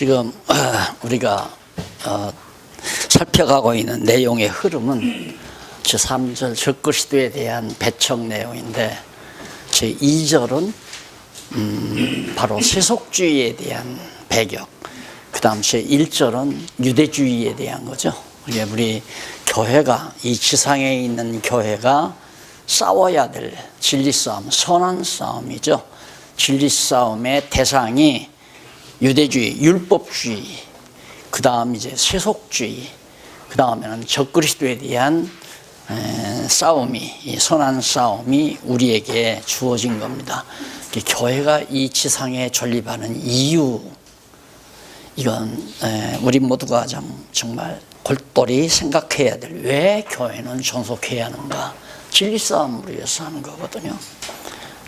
지금 우리가 살펴가고 있는 내용의 흐름은 제3절 적그리스도에 대한 배척 내용인데, 제2절은 바로 세속주의에 대한 배격, 그 다음 제1절은 유대주의에 대한 거죠. 우리 교회가, 이 지상에 있는 교회가 싸워야 될 진리 싸움, 선한 싸움이죠. 진리 싸움의 대상이 유대주의, 율법주의, 그 다음 이제 세속주의, 그 다음에는 적그리스도에 대한 싸움이, 이 선한 싸움이 우리에게 주어진 겁니다. 교회가 이 지상에 존립하는 이유, 이건 우리 모두가 정말 골똘히 생각해야 될, 왜 교회는 존속해야 하는가? 진리 싸움을 위해서 하는 거거든요.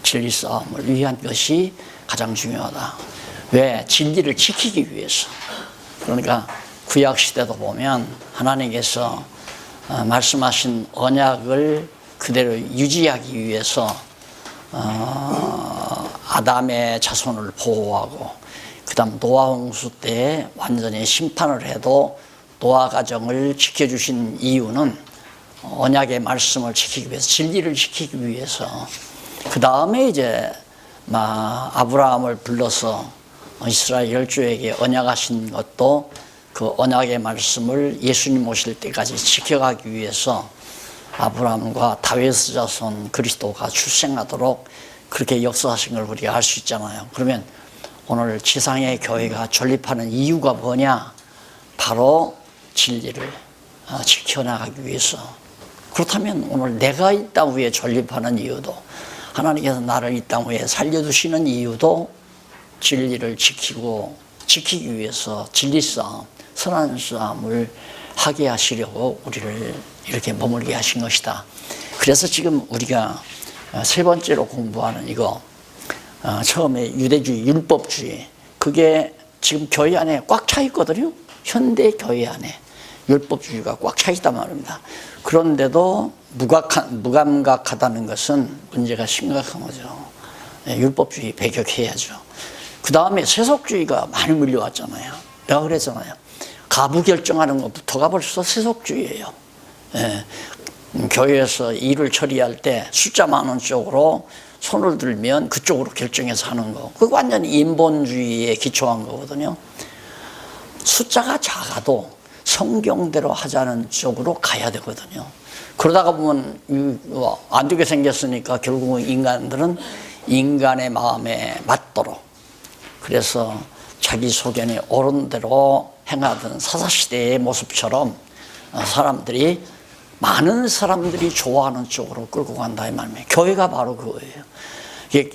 진리 싸움을 위한 것이 가장 중요하다. 왜? 진리를 지키기 위해서. 그러니까 구약 시대도 보면 하나님께서 말씀하신 언약을 그대로 유지하기 위해서 아담의 자손을 보호하고, 그 다음 노아 홍수 때 완전히 심판을 해도 노아 가정을 지켜주신 이유는 언약의 말씀을 지키기 위해서, 진리를 지키기 위해서. 그 다음에 이제 아브라함을 불러서 이스라엘 열조에게 언약하신 것도 그 언약의 말씀을 예수님 오실 때까지 지켜가기 위해서 아브라함과 다윗의 자손 그리스도가 출생하도록 그렇게 역사하신 걸 우리가 알 수 있잖아요. 그러면 오늘 지상의 교회가 존립하는 이유가 뭐냐? 바로 진리를 지켜나가기 위해서. 그렇다면 오늘 내가 이 땅 위에 존립하는 이유도, 하나님께서 나를 이 땅 위에 살려두시는 이유도 진리를 지키기 위해서 진리 싸움, 선한 싸움을 하게 하시려고 우리를 이렇게 머물게 하신 것이다. 그래서 지금 우리가 세 번째로 공부하는 이거, 처음에 유대주의, 율법주의, 그게 지금 교회 안에 꽉 차 있거든요. 현대 교회 안에 율법주의가 꽉 차 있단 말입니다. 그런데도 무감각하다는 것은 문제가 심각한 거죠. 율법주의 배격해야죠. 그 다음에 세속주의가 많이 밀려왔잖아요. 내가 그랬잖아요. 가부 결정하는 것부터가 벌써 세속주의예요. 교회에서 일을 처리할 때 숫자 많은 쪽으로 손을 들면 그쪽으로 결정해서 하는 거. 그거 완전히 인본주의에 기초한 거거든요. 숫자가 작아도 성경대로 하자는 쪽으로 가야 되거든요. 그러다가 보면 안 되게 생겼으니까 결국은 인간들은 인간의 마음에 맞도록, 그래서 자기 소견이 옳은 대로 행하던 사사시대의 모습처럼 많은 사람들이 좋아하는 쪽으로 끌고 간다 이 말입니다. 교회가 바로 그거예요.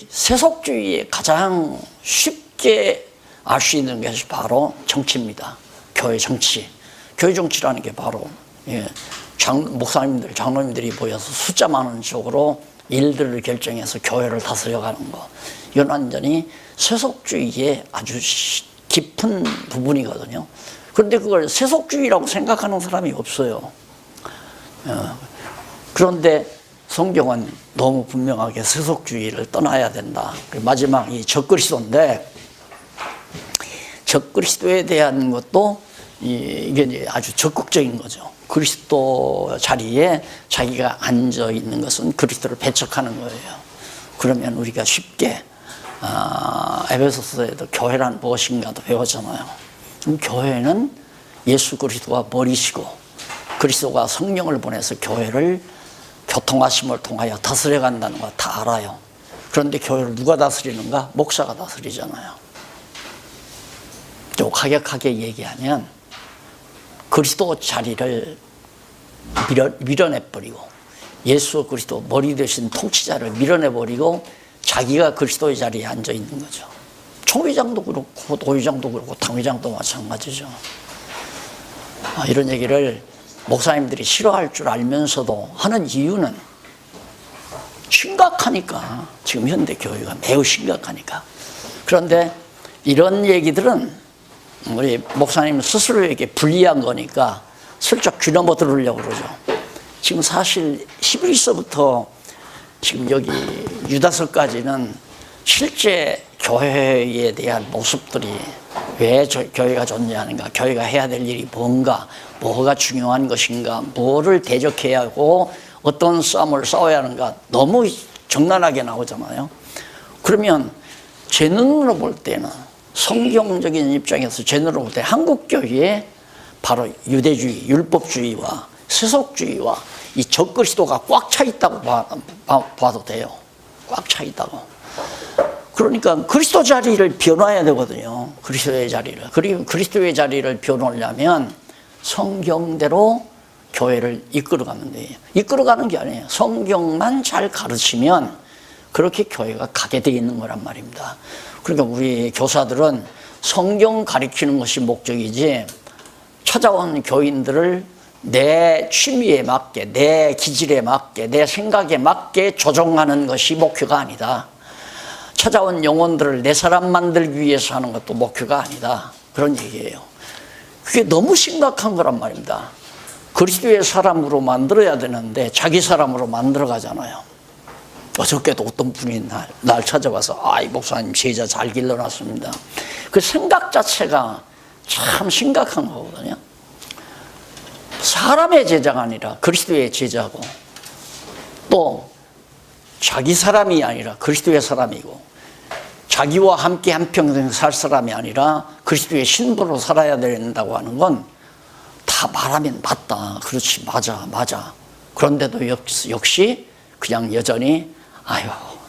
세속주의에 가장 쉽게 알 수 있는 것이 바로 정치입니다. 교회 정치. 교회 정치라는 게 바로 목사님들, 장로님들이 모여서 숫자 많은 쪽으로 일들을 결정해서 교회를 다스려가는 거. 이건 완전히 세속주의의 아주 깊은 부분이거든요. 그런데 그걸 세속주의라고 생각하는 사람이 없어요. 그런데 성경은 너무 분명하게 세속주의를 떠나야 된다. 마지막이 적그리스도인데, 적그리스도에 대한 것도 이게 아주 적극적인 거죠. 그리스도 자리에 자기가 앉아 있는 것은 그리스도를 배척하는 거예요. 그러면 우리가 쉽게 에베소서에도 교회란 무엇인가도 배웠잖아요. 그럼 교회는 예수 그리스도가 머리시고 그리스도가 성령을 보내서 교회를 교통하심을 통하여 다스려 간다는 거 다 알아요. 그런데 교회를 누가 다스리는가? 목사가 다스리잖아요. 좀 가격하게 얘기하면 그리스도 자리를 밀어내버리고, 예수 그리스도 머리 되신 통치자를 밀어내버리고 자기가 그리스도의 자리에 앉아 있는 거죠. 총회장도 그렇고 도의장도 그렇고 당회장도 마찬가지죠. 이런 얘기를 목사님들이 싫어할 줄 알면서도 하는 이유는 심각하니까. 지금 현대 교회가 매우 심각하니까. 그런데 이런 얘기들은 우리 목사님 스스로에게 불리한 거니까 슬쩍 귀넘어 들으려고 그러죠. 지금 사실 히브리서부터 지금 여기 유다서까지는 실제 교회에 대한 모습들이 왜 교회가 존재하는가? 교회가 해야 될 일이 뭔가? 뭐가 중요한 것인가? 뭐를 대적해야 하고 어떤 싸움을 싸워야 하는가? 너무 적나라하게 나오잖아요. 그러면 제 눈으로 볼 때는, 성경적인 입장에서 제 눈으로 볼 때 한국 교회에 바로 유대주의, 율법주의와 세속주의와 이 적그리스도가 꽉 차 있다고 봐도 돼요. 꽉 차 있다고. 그러니까 그리스도 자리를 비워놔야 되거든요. 그리스도의 자리를. 그리고 그리스도의 자리를 비워놓으려면 성경대로 교회를 이끌어가면 돼요. 이끌어가는 게 아니에요. 성경만 잘 가르치면 그렇게 교회가 가게 돼 있는 거란 말입니다. 그러니까 우리 교사들은 성경 가르치는 것이 목적이지, 찾아온 교인들을 내 취미에 맞게, 내 기질에 맞게, 내 생각에 맞게 조종하는 것이 목표가 아니다. 찾아온 영혼들을 내 사람 만들기 위해서 하는 것도 목표가 아니다. 그런 얘기예요. 그게 너무 심각한 거란 말입니다. 그리스도의 사람으로 만들어야 되는데 자기 사람으로 만들어 가잖아요. 어저께도 어떤 분이 날 찾아와서, 이 목사님 제자 잘 길러놨습니다. 그 생각 자체가 참 심각한 거거든요. 사람의 제자가 아니라 그리스도의 제자고, 또 자기 사람이 아니라 그리스도의 사람이고, 자기와 함께 한평생 살 사람이 아니라 그리스도의 신부로 살아야 된다고 하는 건 다 말하면 맞다. 그렇지, 맞아. 그런데도 역시 그냥 여전히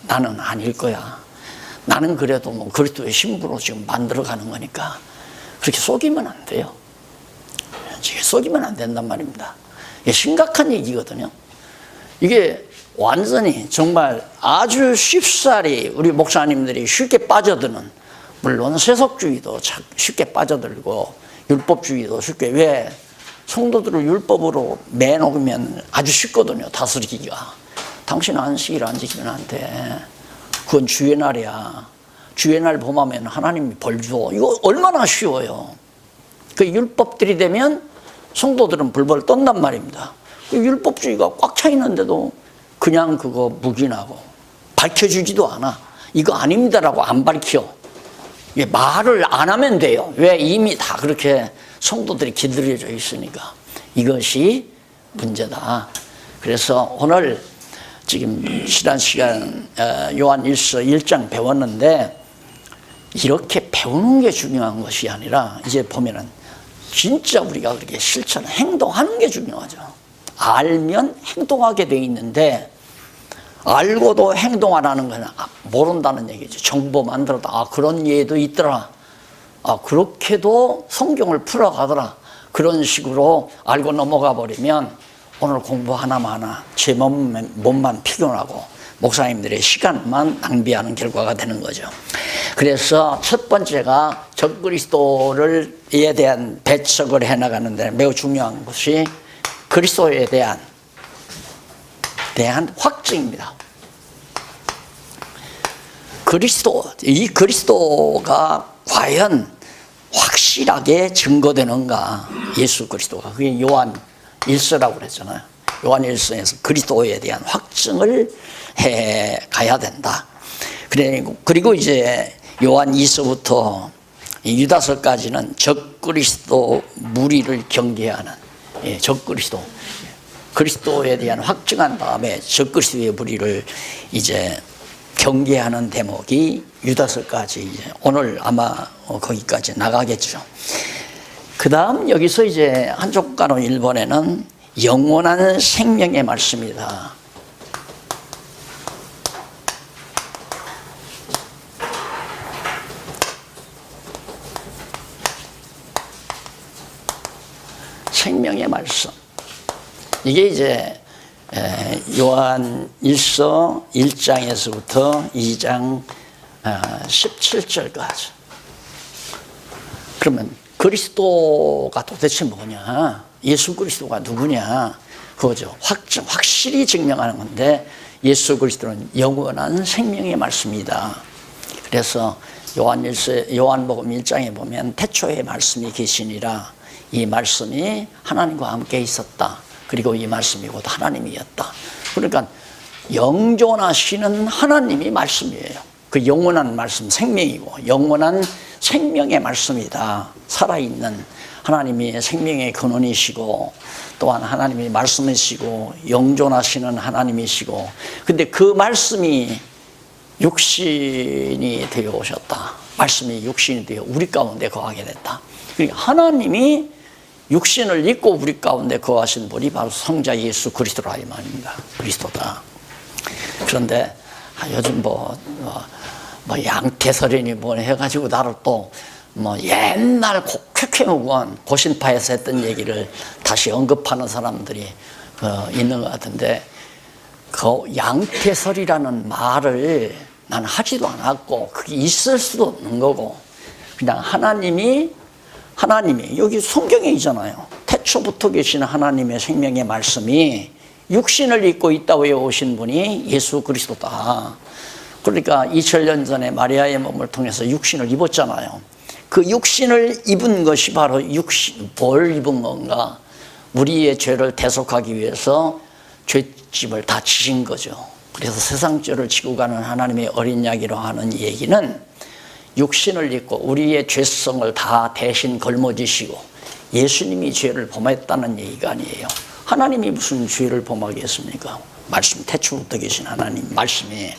나는 아닐 거야. 나는 그래도 뭐 그리스도의 신부로 지금 만들어가는 거니까 그렇게 속이면 안 돼요. 속이면 안 된단 말입니다. 이게 심각한 얘기거든요. 이게 완전히 정말 아주 쉽사리 우리 목사님들이 쉽게 빠져드는, 물론 세속주의도 쉽게 빠져들고 율법주의도 쉽게, 왜? 성도들을 율법으로 매놓으면 아주 쉽거든요. 다스리기가. 당신 안식일 안 지키면 안 돼. 그건 주의 날이야. 주의 날 범하면 하나님이 벌 줘. 이거 얼마나 쉬워요. 그 율법들이 되면 성도들은 불벌 떤단 말입니다. 그 율법주의가 꽉 차 있는데도 그냥 그거 묵인하고 밝혀주지도 않아. 이거 아닙니다라고 안 밝혀. 말을 안 하면 돼요. 왜? 이미 다 그렇게 성도들이 길들여져 있으니까. 이것이 문제다. 그래서 오늘 지금 지난 시간 요한일서 1장 배웠는데, 이렇게 배우는 게 중요한 것이 아니라 이제 보면은 진짜 우리가 그렇게 실천, 행동하는 게 중요하죠. 알면 행동하게 돼 있는데, 알고도 행동 안 하는 건 모른다는 얘기죠. 정보만 들어도 그런 예도 있더라. 그렇게도 성경을 풀어가더라. 그런 식으로 알고 넘어가 버리면 오늘 공부 하나마나 제 몸만 피곤하고 목사님들의 시간만 낭비하는 결과가 되는 거죠. 그래서 첫 번째가 적그리스도에 대한 배척을 해나가는데 매우 중요한 것이 그리스도에 대한 확증입니다. 이 그리스도가 과연 확실하게 증거되는가? 예수 그리스도가. 그게 요한 1서라고 그랬잖아요. 요한 1서에서 그리스도에 대한 확증을 해 가야 된다. 그리고 이제 요한 2서부터 유다서까지는 적그리스도 무리를 경계하는, 적그리스도, 그리스도에 대한 확증한 다음에 적그리스도의 무리를 이제 경계하는 대목이 유다서까지, 이제 오늘 아마 거기까지 나가겠죠. 그 다음 여기서 이제 한쪽 가로 1번에는 영원한 생명의 말씀이다. 생명의 말씀. 이게 이제 요한 1서 1장에서부터 2장 17절까지. 그러면 그리스도가 도대체 뭐냐? 예수 그리스도가 누구냐? 그거죠. 확실히 증명하는 건데, 예수 그리스도는 영원한 생명의 말씀이다. 그래서 요한복음 1장에 보면 태초에 말씀이 계시니라. 이 말씀이 하나님과 함께 있었다. 그리고 이 말씀이 곧 하나님이었다. 그러니까 영존하시는 하나님이 말씀이에요. 그 영원한 말씀, 생명이고 영원한 생명의 말씀이다. 살아있는 하나님이 생명의 근원이시고 또한 하나님이 말씀이시고 영존하시는 하나님이시고, 근데 그 말씀이 육신이 되어 오셨다. 말씀이 육신이 되어 우리 가운데 거하게 됐다. 그러니까 하나님이 육신을 입고 우리 가운데 거하신 분이 바로 성자 예수 그리스도라 이 말입니다. 그리스도다. 그런데 요즘 양태설이니 뭐 해가지고 나를 또 옛날 쾌쾌무구한 고신파에서 했던 얘기를 다시 언급하는 사람들이 있는 것 같은데, 그 양태설이라는 말을 난 하지도 않았고 그게 있을 수도 없는 거고, 그냥 하나님이 여기 성경에 있잖아요. 태초부터 계신 하나님의 생명의 말씀이 육신을 입고 있다고 해오신 분이 예수 그리스도다. 그러니까 2000년 전에 마리아의 몸을 통해서 육신을 입었잖아요. 그 육신을 입은 것이 바로 뭘 입은 건가? 우리의 죄를 대속하기 위해서 죄짐을 다 지신 거죠. 그래서 세상 죄를 지고 가는 하나님의 어린 양이로 하는 얘기는 육신을 입고 우리의 죄성을 다 대신 걸머지시고 예수님이 죄를 범했다는 얘기가 아니에요. 하나님이 무슨 죄를 범하겠습니까? 말씀, 태초부터 계신 하나님 말씀이.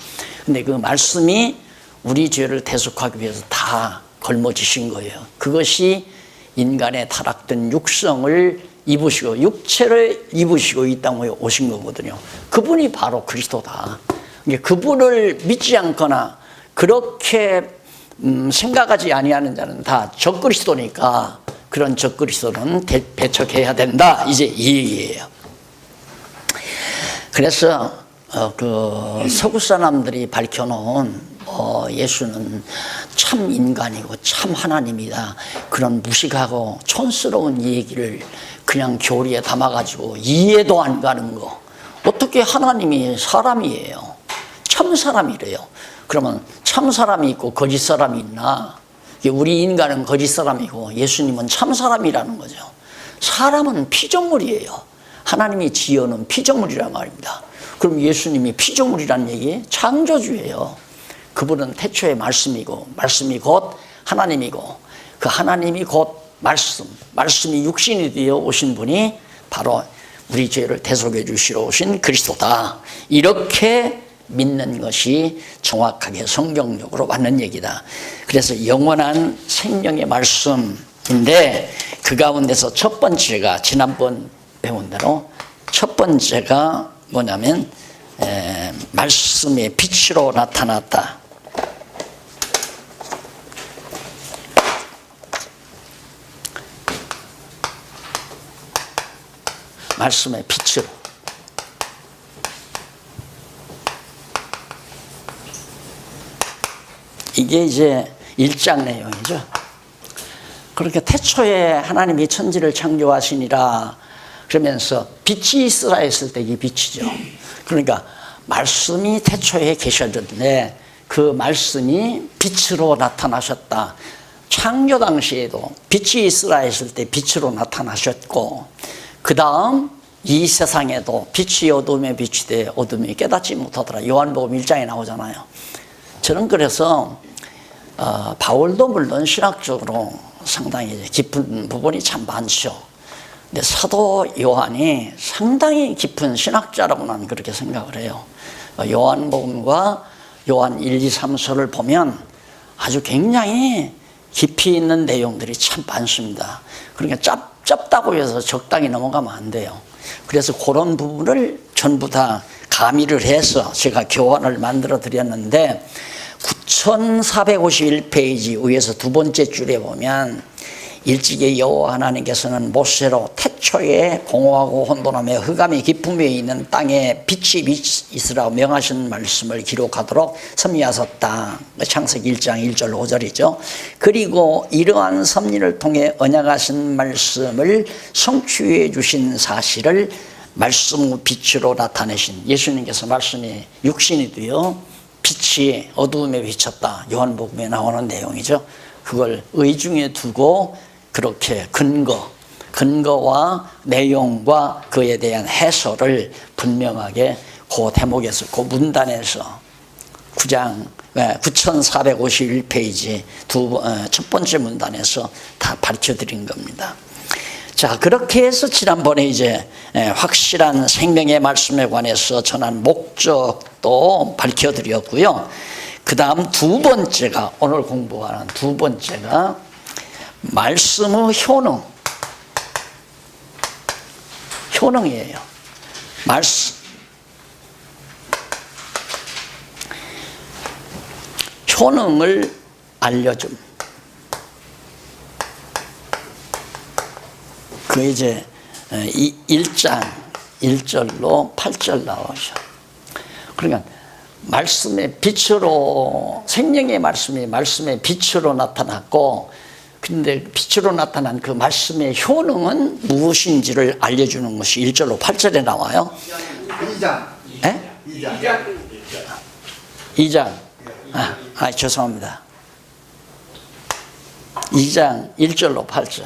근데 그 말씀이 우리 죄를 대속하기 위해서 다 걸머지신 거예요. 그것이 인간의 타락된 육성을 입으시고 육체를 입으시고 이 땅에 오신 거거든요. 그분이 바로 그리스도다. 그분을 믿지 않거나 그렇게 생각하지 아니하는 자는 다 적그리스도니까 그런 적그리스도는 배척해야 된다. 이제 이 얘기예요. 그래서 그 서구 사람들이 밝혀놓은 예수는 참 인간이고 참 하나님이다, 그런 무식하고 촌스러운 얘기를 그냥 교리에 담아가지고 이해도 안 가는 거. 어떻게 하나님이 사람이에요? 참 사람이래요. 그러면 참 사람이 있고 거짓 사람이 있나? 우리 인간은 거짓 사람이고 예수님은 참 사람이라는 거죠. 사람은 피조물이에요. 하나님이 지어놓은 피조물이란 말입니다. 그럼 예수님이 피조물이란 얘기? 창조주예요. 그분은 태초의 말씀이고 말씀이 곧 하나님이고 그 하나님이 곧 말씀이 육신이 되어 오신 분이 바로 우리 죄를 대속해 주시러 오신 그리스도다. 이렇게 믿는 것이 정확하게 성경적으로 맞는 얘기다. 그래서 영원한 생명의 말씀인데 그 가운데서 첫 번째가 지난번 배운 대로 첫 번째가 뭐냐면 말씀의 빛으로 나타났다. 말씀의 빛으로. 이게 이제 1장 내용이죠. 그렇게 태초에 하나님이 천지를 창조하시니라 그러면서 빛이 있으라 했을 때 이게 빛이죠. 그러니까 말씀이 태초에 계셨는데 그 말씀이 빛으로 나타나셨다. 창조 당시에도 빛이 있으라 했을 때 빛으로 나타나셨고, 그 다음 이 세상에도 빛이 어둠에 빛이 돼 어둠이 깨닫지 못하더라. 요한복음 1장에 나오잖아요. 저는 그래서 바울도 물론 신학적으로 상당히 깊은 부분이 참 많죠. 근데 사도 요한이 상당히 깊은 신학자라고 나는 그렇게 생각을 해요. 요한복음과 요한 1, 2, 3서를 보면 아주 굉장히 깊이 있는 내용들이 참 많습니다. 그러니까 짧다고 해서 적당히 넘어가면 안 돼요. 그래서 그런 부분을 전부 다 가미를 해서 제가 교환을 만들어 드렸는데 9451페이지 위에서 두 번째 줄에 보면 일찍이 여호와 하나님께서는 모세로 태초에 공허하고 혼돈하며 흑암이 깊음에 있는 땅에 빛이 있으라고 명하신 말씀을 기록하도록 섭리하셨다. 창세기 1장 1절 5절이죠. 그리고 이러한 섭리를 통해 언약하신 말씀을 성취해 주신 사실을 말씀의 빛으로 나타내신 예수님께서 말씀이 육신이 되어 빛이 어두움에 비쳤다. 요한복음에 나오는 내용이죠. 그걸 의중에 두고 그렇게 근거와 내용과 그에 대한 해설을 분명하게 그 대목에서 그 문단에서 9장 9451페이지 첫 번째 문단에서 다 밝혀드린 겁니다. 자, 그렇게 해서 지난번에 이제 확실한 생명의 말씀에 관해서 전한 목적도 밝혀드렸고요. 그 다음 두 번째가, 오늘 공부하는 두 번째가 말씀의 효능이에요. 효능을 알려줌. 그 이제 1장 1절로 8절 나오죠. 그러니까 말씀의 빛으로, 생명의 말씀이 말씀의 빛으로 나타났고, 근데 빛으로 나타난 그 말씀의 효능은 무엇인지를 알려주는 것이 1절로 8절에 나와요. 2장. 죄송합니다. 2장 1절로 8절.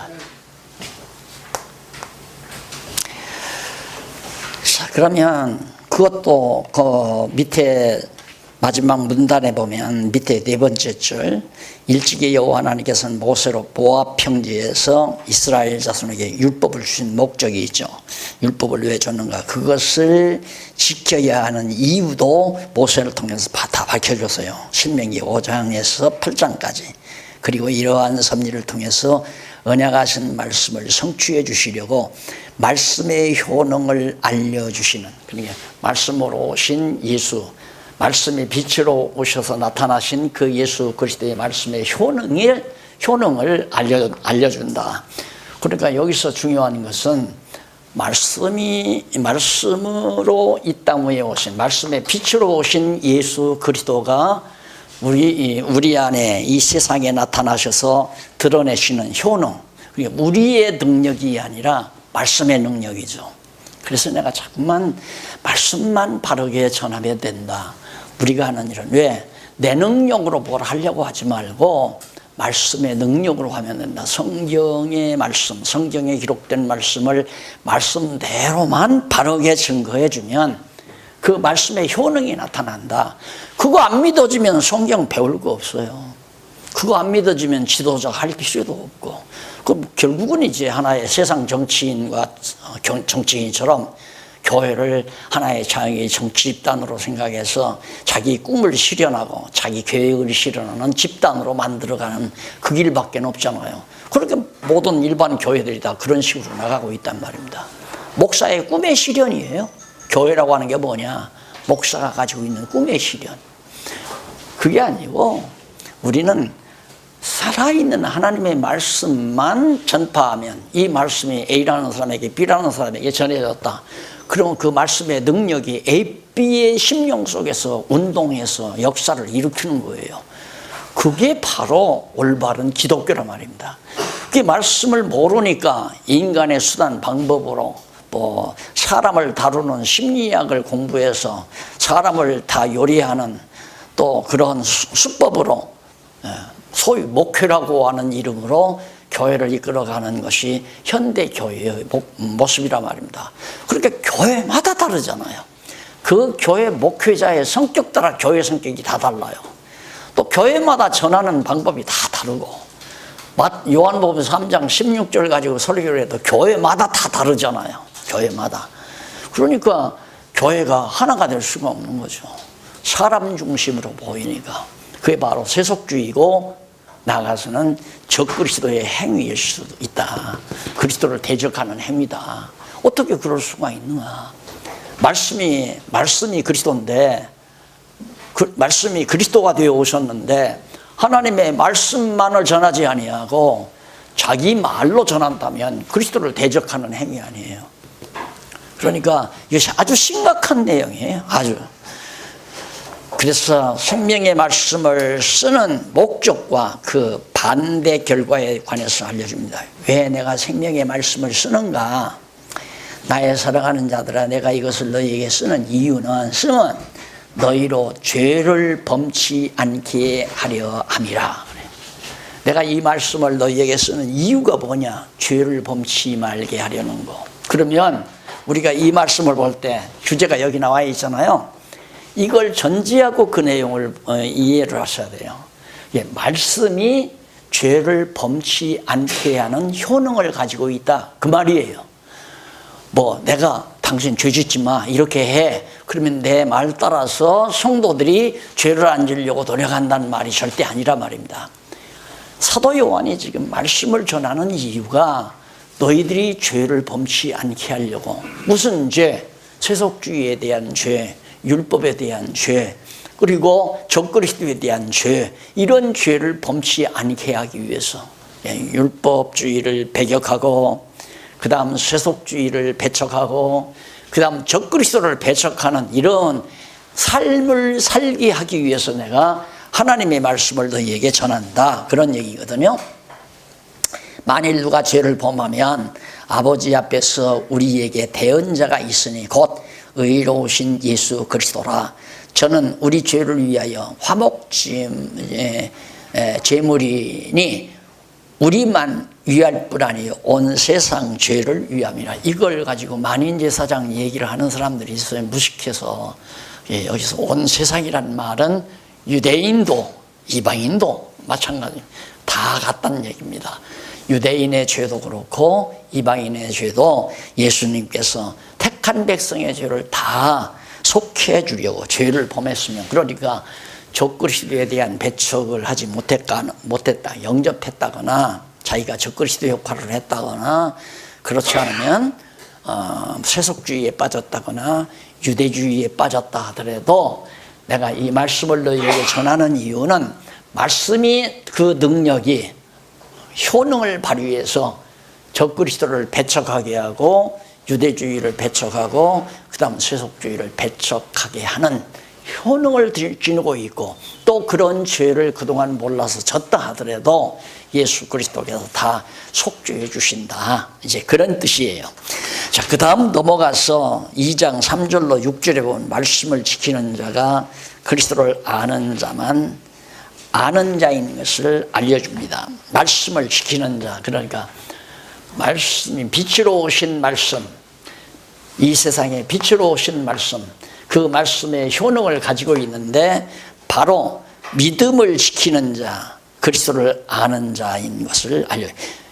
자, 그러면 그것도 그 밑에 마지막 문단에 보면 밑에 네 번째 줄, 일찍이 여호와 하나님께서는 모세로 모압 평지에서 이스라엘 자손에게 율법을 주신 목적이 있죠. 율법을 왜 줬는가? 그것을 지켜야 하는 이유도 모세를 통해서 다 밝혀줬어요. 신명기 5장에서 8장까지. 그리고 이러한 섭리를 통해서 언약하신 말씀을 성취해 주시려고 말씀의 효능을 알려주시는, 그러니까 말씀으로 오신 예수, 말씀이 빛으로 오셔서 나타나신 그 예수 그리스도의 말씀의 효능을 알려준다. 그러니까 여기서 중요한 것은 말씀으로 이 땅 위에 오신, 말씀의 빛으로 오신 예수 그리스도가 우리 안에 이 세상에 나타나셔서 드러내시는 효능, 우리의 능력이 아니라 말씀의 능력이죠. 그래서 내가 자꾸만 말씀만 바르게 전하면 된다. 우리가 하는 일은 왜? 내 능력으로 뭘 하려고 하지 말고 말씀의 능력으로 하면 된다. 성경의 말씀, 성경에 기록된 말씀을 말씀대로만 바르게 증거해 주면 그 말씀의 효능이 나타난다. 그거 안 믿어지면 성경 배울 거 없어요. 그거 안 믿어지면 지도자 할 필요도 없고, 그 결국은 이제 하나의 세상 정치인과 정치인처럼 교회를 하나의 자기 정치 집단으로 생각해서 자기 꿈을 실현하고 자기 계획을 실현하는 집단으로 만들어가는 그 길밖에 없잖아요. 그렇게 모든 일반 교회들이 다 그런 식으로 나가고 있단 말입니다. 목사의 꿈의 실현이에요. 교회라고 하는 게 뭐냐? 목사가 가지고 있는 꿈의 실현. 그게 아니고 우리는 살아있는 하나님의 말씀만 전파하면, 이 말씀이 A라는 사람에게 B라는 사람에게 전해졌다. 그러면 그 말씀의 능력이 A, B의 심령 속에서 운동해서 역사를 일으키는 거예요. 그게 바로 올바른 기독교란 말입니다. 그 말씀을 모르니까 인간의 수단 방법으로 사람을 다루는 심리학을 공부해서 사람을 다 요리하는 또 그런 수법으로 소위 목회라고 하는 이름으로 교회를 이끌어가는 것이 현대 교회의 모습이란 말입니다. 그렇게 교회마다 다르잖아요. 그 교회 목회자의 성격 따라 교회 성격이 다 달라요. 또 교회마다 전하는 방법이 다 다르고, 요한복음 3장 16절 가지고 설교를 해도 교회마다 다 다르잖아요. 교회마다. 그러니까 교회가 하나가 될 수가 없는 거죠. 사람 중심으로 보이니까. 그게 바로 세속주의고, 나가서는 적그리스도의 행위일 수도 있다. 그리스도를 대적하는 행위다. 어떻게 그럴 수가 있는가? 말씀이 그리스도인데, 말씀이 그리스도가 되어 오셨는데 하나님의 말씀만을 전하지 아니하고 자기 말로 전한다면 그리스도를 대적하는 행위 아니에요. 그러니까 이것이 아주 심각한 내용이에요. 아주. 그래서 생명의 말씀을 쓰는 목적과 그 반대 결과에 관해서 알려줍니다. 왜 내가 생명의 말씀을 쓰는가? 나의 사랑하는 자들아, 내가 이것을 너희에게 쓰는 이유는 너희로 죄를 범치 않게 하려 함이라. 내가 이 말씀을 너희에게 쓰는 이유가 뭐냐? 죄를 범치 말게 하려는 거. 그러면 우리가 이 말씀을 볼 때 주제가 여기 나와 있잖아요. 이걸 전제하고 그 내용을 이해를 하셔야 돼요. 예, 말씀이 죄를 범치 않게 하는 효능을 가지고 있다, 그 말이에요. 뭐 내가 당신 죄 짓지 마 이렇게 해, 그러면 내 말 따라서 성도들이 죄를 안 지으려고 노력한다는 말이 절대 아니라 말입니다. 사도 요한이 지금 말씀을 전하는 이유가 너희들이 죄를 범치 않게 하려고, 무슨 죄? 세속주의에 대한 죄, 율법에 대한 죄, 그리고 적그리스도에 대한 죄, 이런 죄를 범치 않게 하기 위해서 율법주의를 배격하고, 그 다음 세속주의를 배척하고, 그 다음 적그리스도를 배척하는 이런 삶을 살게 하기 위해서 내가 하나님의 말씀을 너희에게 전한다, 그런 얘기거든요. 만일 누가 죄를 범하면 아버지 앞에서 우리에게 대언자가 있으니 곧 의로우신 예수 그리스도라. 저는 우리 죄를 위하여 화목제물이니 우리만 위할 뿐 아니요 온 세상 죄를 위함이라. 이걸 가지고 만인제사장 얘기를 하는 사람들이 있어요. 무식해서. 여기서 온 세상이라는 말은 유대인도 이방인도 마찬가지, 다 같다는 얘기입니다. 유대인의 죄도 그렇고 이방인의 죄도 예수님께서 택한 백성의 죄를 다 속해 주려고 죄를 범했으면, 그러니까 적그리스도에 대한 배척을 하지 못했다, 영접했다거나 자기가 적그리스도 역할을 했다거나, 그렇지 않으면 세속주의에 빠졌다거나 유대주의에 빠졌다 하더라도 내가 이 말씀을 너희에게 전하는 이유는 말씀이 그 능력이 효능을 발휘해서 적그리스도를 배척하게 하고 유대주의를 배척하고 그 다음 세속주의를 배척하게 하는 효능을 지니고 있고, 또 그런 죄를 그동안 몰라서 졌다 하더라도 예수 그리스도께서 다 속죄해 주신다, 이제 그런 뜻이에요. 자, 그 다음 넘어가서 2장 3절로 6절에 보면 말씀을 지키는 자가 그리스도를 아는 자만 아는 자인 것을 알려줍니다. 말씀을 지키는 자, 그러니까 말씀이 빛으로 오신 말씀, 이 세상에 빛으로 오신 말씀, 그 말씀의 효능을 가지고 있는데 바로 믿음을 지키는 자, 그리스도를 아는 자인 것을 알려요.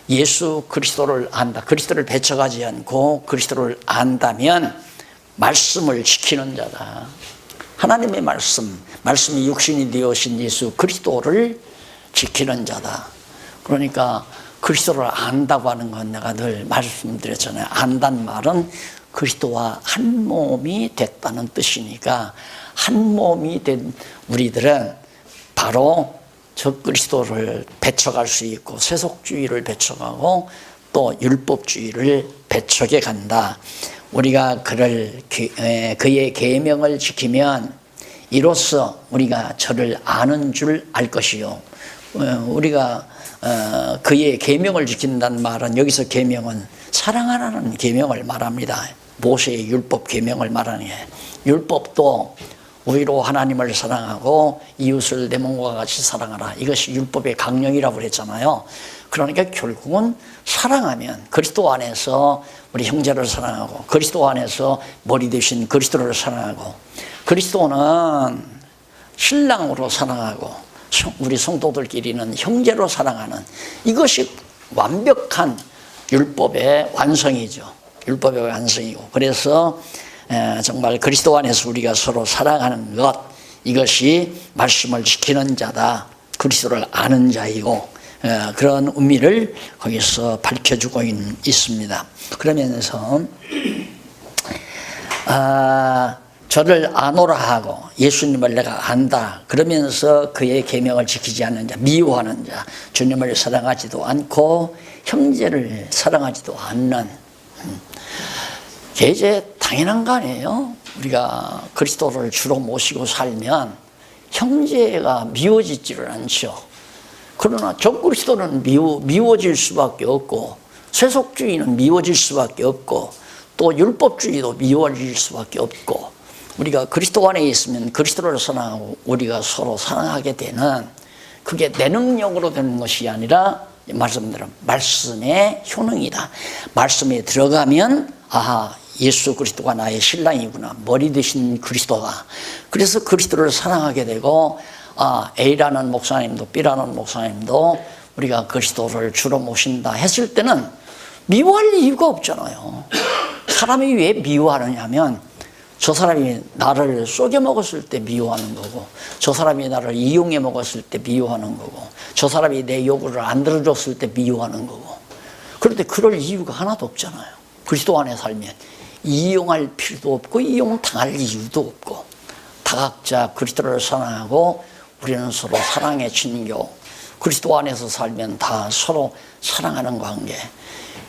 예수 그리스도를 안다, 그리스도를 배척하지 않고 그리스도를 안다면 말씀을 지키는 자다. 하나님의 말씀이 육신이 되어신 예수 그리스도를 지키는 자다. 그러니까 그리스도를 안다고 하는 건 내가 늘 말씀드렸잖아요. 안다는 말은 그리스도와 한 몸이 됐다는 뜻이니까, 한 몸이 된 우리들은 바로 적그리스도를 배척할 수 있고 세속주의를 배척하고 또 율법주의를 배척해 간다. 우리가 그의 계명을 지키면 이로써 우리가 저를 아는 줄 알 것이요. 우리가 그의 계명을 지킨다는 말은, 여기서 계명은 사랑하라는 계명을 말합니다. 모세의 율법 계명을 말하는 게, 율법도 우리로 하나님을 사랑하고 이웃을 내 몸과 같이 사랑하라, 이것이 율법의 강령이라고 그랬잖아요. 그러니까 결국은 사랑하면 그리스도 안에서 우리 형제를 사랑하고, 그리스도 안에서 머리 되신 그리스도를 사랑하고, 그리스도는 신랑으로 사랑하고 우리 성도들끼리는 형제로 사랑하는, 이것이 완벽한 율법의 완성이죠. 율법의 완성이고, 그래서 정말 그리스도 안에서 우리가 서로 사랑하는 것, 이것이 말씀을 지키는 자다, 그리스도를 아는 자이고, 그런 의미를 거기서 밝혀주고 있습니다. 그러면서 저를 아노라 하고 예수님을 내가 안다, 그러면서 그의 계명을 지키지 않는 자, 미워하는 자, 주님을 사랑하지도 않고 형제를 사랑하지도 않는, 이제 당연한 거 아니에요? 우리가 그리스도를 주로 모시고 살면 형제가 미워지지를 않죠. 그러나 적그리스도는 미워질 수밖에 없고, 세속주의는 미워질 수밖에 없고, 또 율법주의도 미워질 수밖에 없고, 우리가 그리스도 안에 있으면 그리스도를 사랑하고 우리가 서로 사랑하게 되는, 그게 내 능력으로 되는 것이 아니라 말씀대로 말씀의 효능이다. 말씀에 들어가면 아하, 예수 그리스도가 나의 신랑이구나. 머리 대신 그리스도가. 그래서 그리스도를 사랑하게 되고 A라는 목사님도 B라는 목사님도 우리가 그리스도를 주로 모신다 했을 때는 미워할 이유가 없잖아요. 사람이 왜 미워하느냐 하면 저 사람이 나를 속여 먹었을 때 미워하는 거고, 저 사람이 나를 이용해 먹었을 때 미워하는 거고, 저 사람이 내 요구를 안 들어줬을 때 미워하는 거고. 그런데 그럴 이유가 하나도 없잖아요. 그리스도 안에 살면 이용할 필요도 없고 이용당할 이유도 없고, 다 각자 그리스도를 사랑하고 우리는 서로 사랑의 친교, 그리스도 안에서 살면 다 서로 사랑하는 관계.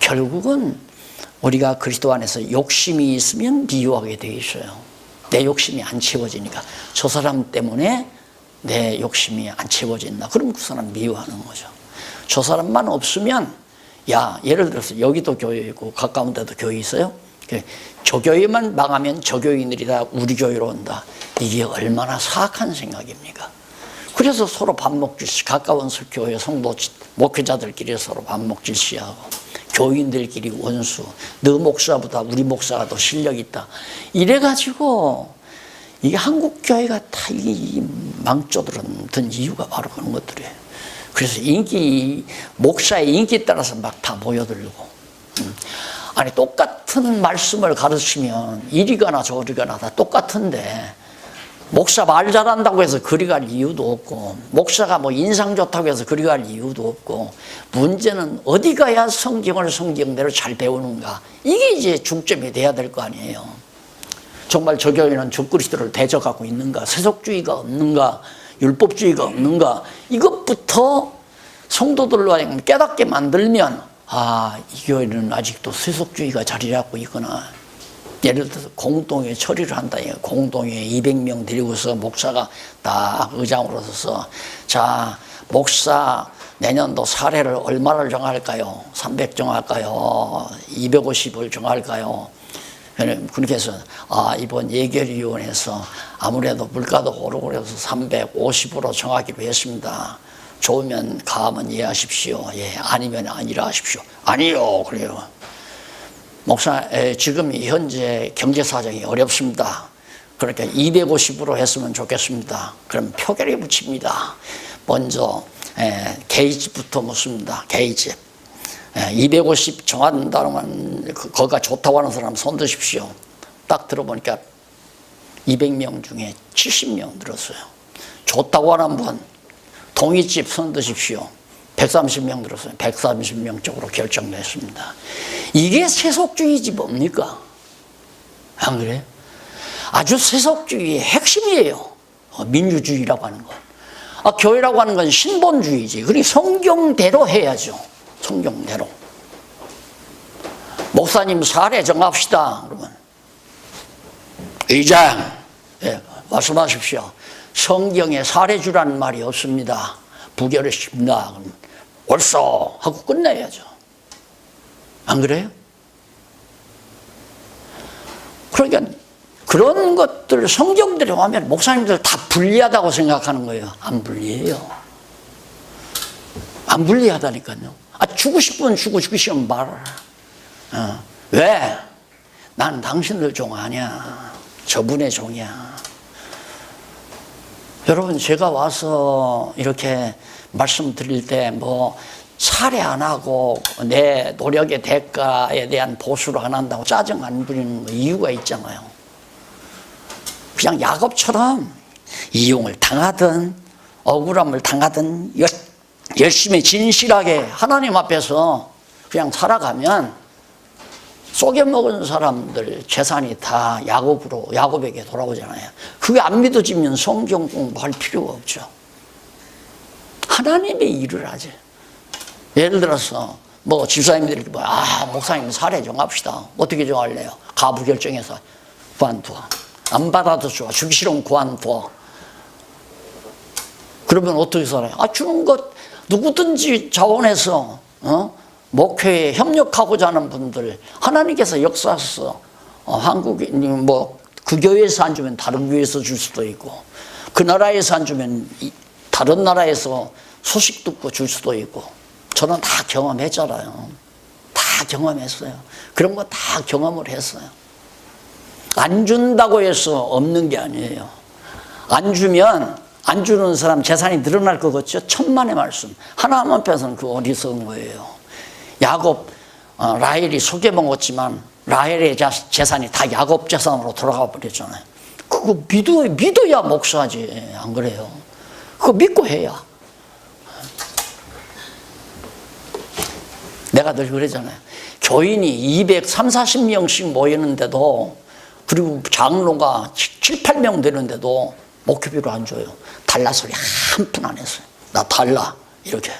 결국은 우리가 그리스도 안에서 욕심이 있으면 미워하게 돼 있어요. 내 욕심이 안 채워지니까. 저 사람 때문에 내 욕심이 안 채워진다. 그럼 그 사람 미워하는 거죠. 저 사람만 없으면, 야, 예를 들어서 여기도 교회 있고 가까운 데도 교회 있어요. 저 교회만 망하면 저 교인들이 다 우리 교회로 온다. 이게 얼마나 사악한 생각입니까? 그래서 서로 밥 먹듯이, 가까운 교회 성도 목회자들끼리 서로 밥 먹듯이하고, 교인들끼리 원수, 너 목사보다 우리 목사가 더 실력 있다. 이래가지고 이게 한국 교회가 다 이 망조들은 이유가 바로 그런 것들이에요. 그래서 목사의 인기 따라서 막 다 모여들고. 아니, 똑같은 말씀을 가르치면 이리 가나 저리 가나 다 똑같은데, 목사 말 잘한다고 해서 그리 갈 이유도 없고, 목사가 뭐 인상 좋다고 해서 그리 갈 이유도 없고, 문제는 어디 가야 성경을 성경대로 잘 배우는가. 이게 이제 중점이 돼야 될 거 아니에요. 정말 저 교회는 적그리스도를 대적하고 있는가, 세속주의가 없는가, 율법주의가 없는가, 이것부터 성도들로 하여금 깨닫게 만들면, 이 교회는 아직도 세속주의가 자리 잡고 있구나. 예를 들어서 공동회 처리를 한다. 공동회 200명 데리고서 목사가 딱 의장으로 서서, 자, 목사 내년도 사례를 얼마를 정할까요? 300 정할까요? 250을 정할까요? 그렇게 해서 이번 예결위원회에서 아무래도 물가도 오르고 그래서 350으로 정하기로 했습니다. 좋으면 가면 이해하십시오. 예, 아니면 아니라 하십시오. 아니요, 그래요. 목사, 지금 현재 경제 사정이 어렵습니다. 그러니까 250으로 했으면 좋겠습니다. 그럼 표결에 붙입니다. 먼저 게이지부터 묻습니다. 게이지. 250 정한다면 거기가 좋다고 하는 사람 손 드십시오. 딱 들어보니까 200명 중에 70명 들었어요. 좋다고 하는 분 동이집 손 드십시오. 130명 들었어요. 130명 쪽으로 결정됐습니다. 이게 세속주의지 뭡니까? 안 그래요? 아주 세속주의의 핵심이에요. 민주주의라고 하는 건. 교회라고 하는 건 신본주의지. 그러니 성경대로 해야죠. 성경대로. 목사님 사례 정합시다. 그러면 의장, 말씀하십시오. 성경에 사례 주라는 말이 없습니다. 부결했습니다. 그럼 옳소 하고 끝내야죠. 안 그래요? 그러니까 그런 것들 성경대로 하면 목사님들 다 불리하다고 생각하는 거예요. 안 불리해요. 안 불리하다니까요. 주고 싶으면 주고 싶으면 말아라. 왜? 나는 당신들 종 아니야. 저분의 종이야. 여러분, 제가 와서 이렇게 말씀드릴 때 뭐 살해 안 하고 내 노력의 대가에 대한 보수를 안 한다고 짜증 안 부리는 이유가 있잖아요. 그냥 야곱처럼 이용을 당하든 억울함을 당하든 열심히 진실하게 하나님 앞에서 그냥 살아가면 속여먹은 사람들 재산이 다 야곱에게 돌아오잖아요. 그게 안 믿어지면 성경 공부할 필요가 없죠. 하나님의 일을 하지. 예를 들어서 뭐 집사님들이 목사님 사례 정합시다. 어떻게 정할래요? 가부 결정해서 그만둬. 안 받아도 좋아. 주기 싫으면 그만둬. 그러면 어떻게 살아요? 주는 것 누구든지 자원해서 목회에 협력하고자 하는 분들 하나님께서 역사하셔서 한국이 그 교회에서 안 주면 다른 교회에서 줄 수도 있고, 그 나라에서 안 주면 다른 나라에서 소식 듣고 줄 수도 있고. 저는 다 경험했잖아요. 다 경험했어요. 그런 거 다 경험을 했어요. 안 준다고 해서 없는 게 아니에요. 안 주면 안 주는 사람 재산이 늘어날 것 같죠? 천만의 말씀. 하나만 빼서는 그 어리석은 거예요. 야곱, 라헬이 속여먹었지만 라헬의 재산이 다 야곱 재산으로 돌아가 버렸잖아요. 그거 믿어야 목사지. 안 그래요? 그거 믿고 해야. 내가 늘 그러잖아요. 교인이 230~40명씩 모이는데도, 그리고 장로가 7~8명 되는데도 목회비로 안 줘요. 달라 소리 한 푼 안 했어요. 나 달라 이렇게.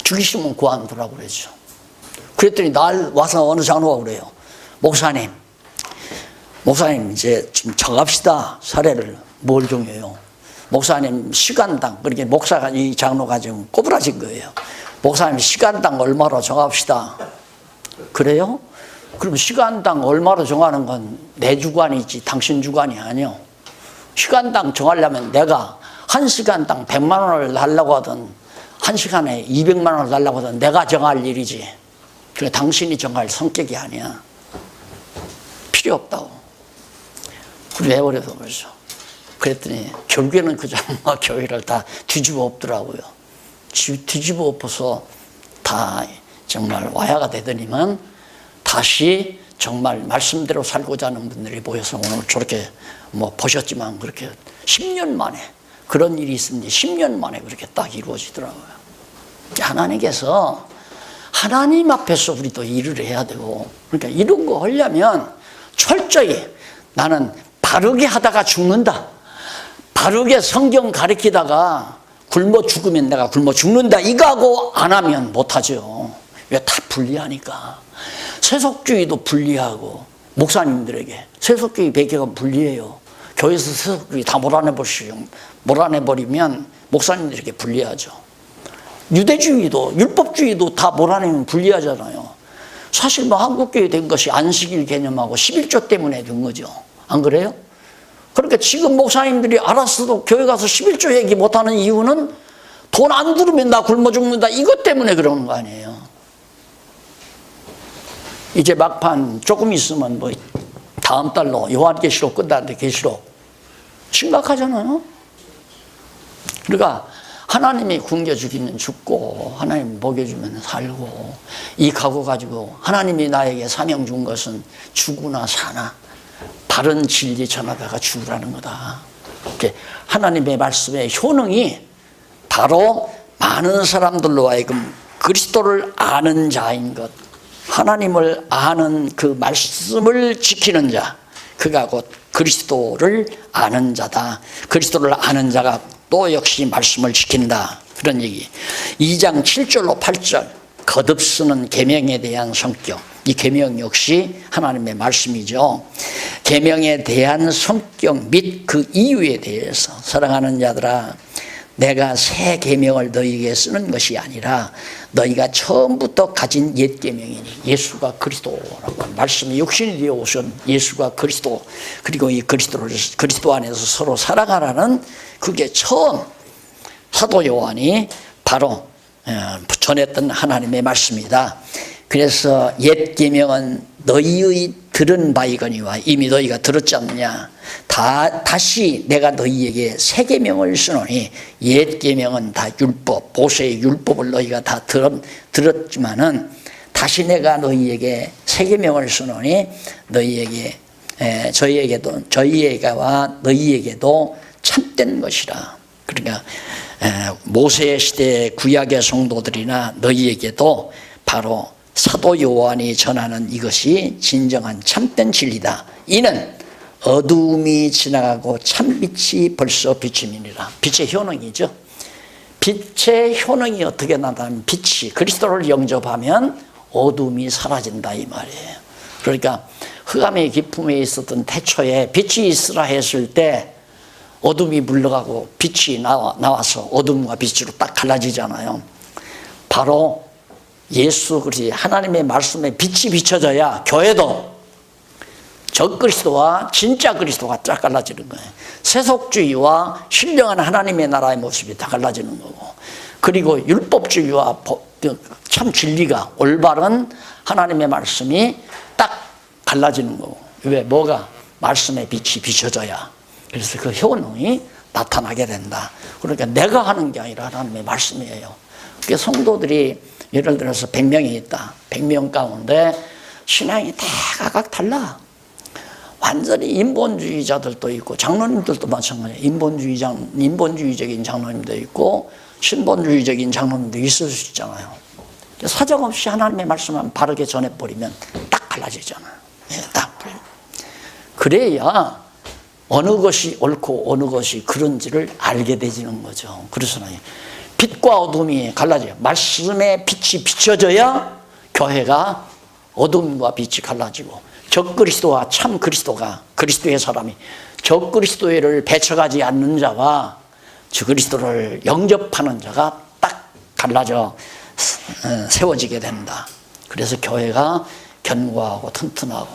주기시면 구한두라고 그랬죠. 그랬더니 날 와서 어느 장로가 그래요. 목사님 이제 좀 정합시다. 사례를. 뭘 정해요? 목사님 시간당, 그렇게 목사가, 이 장로가 지금 꼬부라진 거예요. 목사님 시간당 얼마로 정합시다. 그래요? 그럼 시간당 얼마로 정하는 건 내 주관이지 당신 주관이 아니요. 시간당 정하려면 내가 1시간당 100만 원을 달라고 하든 1시간에 200만 원을 달라고 하든 내가 정할 일이지. 그래, 당신이 정할 성격이 아니야. 필요 없다고. 그래 해버려서 그러죠. 그랬더니 결국에는 그 장로가 교회를 다 뒤집어 엎더라고요. 뒤집어 엎어서 다 정말 와야가 되더니만 다시 정말 말씀대로 살고자 하는 분들이 모여서 오늘 저렇게 뭐 보셨지만 그렇게 10년 만에 그런 일이 있습니다. 10년 만에 그렇게 딱 이루어지더라고요. 하나님께서 하나님 앞에서 우리도 일을 해야 되고, 그러니까 이런 거 하려면 철저히 나는 바르게 하다가 죽는다. 바르게 성경 가르치다가 굶어 죽으면 내가 굶어 죽는다. 이거하고 안 하면 못하죠. 왜? 다 불리하니까. 세속주의도 불리하고, 목사님들에게 세속주의 배교가 불리해요. 교회에서 세속주의 다 몰아내버리면 목사님들에게 불리하죠. 유대주의도, 율법주의도 다 몰아내면 불리하잖아요. 사실 뭐 한국교회 된 것이 안식일 개념하고 11조 때문에 된 거죠. 안 그래요? 그러니까 지금 목사님들이 알았어도 교회 가서 11조 얘기 못하는 이유는 돈 안 들으면 나 굶어 죽는다. 이것 때문에 그러는 거 아니에요. 이제 막판 조금 있으면 뭐 다음 달로 요한계시록 끝나는데 계시록 심각하잖아요. 그러니까 하나님이 굶겨주기는 죽고 하나님 먹여주면 살고, 이 각오 가지고 하나님이 나에게 사명 준 것은 죽으나 사나 바른 진리 전하다가 죽으라는 거다. 하나님의 말씀의 효능이 바로 많은 사람들로 하여금 그리스도를 아는 자인 것, 하나님을 아는 그 말씀을 지키는 자, 그가 곧 그리스도를 아는 자다. 그리스도를 아는 자가 또 역시 말씀을 지킨다. 그런 얘기. 2장 7절로 8절 거듭 쓰는 계명에 대한 성격. 이 계명 역시 하나님의 말씀이죠. 계명에 대한 성격 및 그 이유에 대해서, 사랑하는 자들아, 내가 새 계명을 너희에게 쓰는 것이 아니라 너희가 처음부터 가진 옛 계명이니, 예수가 그리스도라고 말씀이 육신이 되어 오신 예수가 그리스도, 그리고 이 그리스도 안에서 서로 살아가라는, 그게 처음 사도 요한이 바로 전했던 하나님의 말씀이다. 그래서 옛 계명은 너희의 들은 바이거니와, 이미 너희가 들었지 않느냐. 다시 내가 너희에게 새 계명을 쓰노니, 옛 계명은 다 율법, 모세의 율법을 너희가 다 들었지만은 다시 내가 너희에게 새 계명을 쓰노니 너희에게 저희에게와 너희에게도 참된 것이라. 그러니까 모세 시대 구약의 성도들이나 너희에게도 바로 사도 요한이 전하는 이것이 진정한 참된 진리다. 이는 어두움이 지나가고 참빛이 벌써 비침이니라. 빛의 효능이죠. 빛의 효능이 어떻게 나타나면, 빛이 그리스도를 영접하면 어두움이 사라진다 이 말이에요. 그러니까 흑암의 깊음에 있었던 태초에 빛이 있으라 했을 때 어둠이 물러가고 빛이 나와서 어둠과 빛으로 딱 갈라지잖아요. 바로 예수 그리스도 하나님의 말씀에 빛이 비춰져야 교회도 적그리스도와 진짜 그리스도가 딱 갈라지는 거예요. 세속주의와 신령한 하나님의 나라의 모습이 다 갈라지는 거고, 그리고 율법주의와 참 진리가 올바른 하나님의 말씀이 딱 갈라지는 거고, 왜? 뭐가? 말씀의 빛이 비춰져야. 그래서 그 효능이 나타나게 된다. 그러니까 내가 하는 게 아니라 하나님의 말씀이에요. 그게 성도들이 예를 들어서 100명이 있다. 100명 가운데 신앙이 다 각각 달라. 완전히 인본주의자들도 있고 장로님들도 마찬가지예요. 인본주의적인 장로님도 있고 신본주의적인 장로님도 있을 수 있잖아요. 사정없이 하나님의 말씀만 바르게 전해버리면 딱 갈라지잖아요. 네, 딱. 그래야 어느 것이 옳고 어느 것이 그런지를 알게 되지는 거죠. 그래서 빛과 어둠이 갈라져요. 말씀의 빛이 비춰져야 교회가 어둠과 빛이 갈라지고 적그리스도와 참 그리스도가 그리스도의 사람이 적그리스도를 배척하지 않는 자와 주 그리스도를 영접하는 자가 딱 갈라져 세워지게 된다. 그래서 교회가 견고하고 튼튼하고,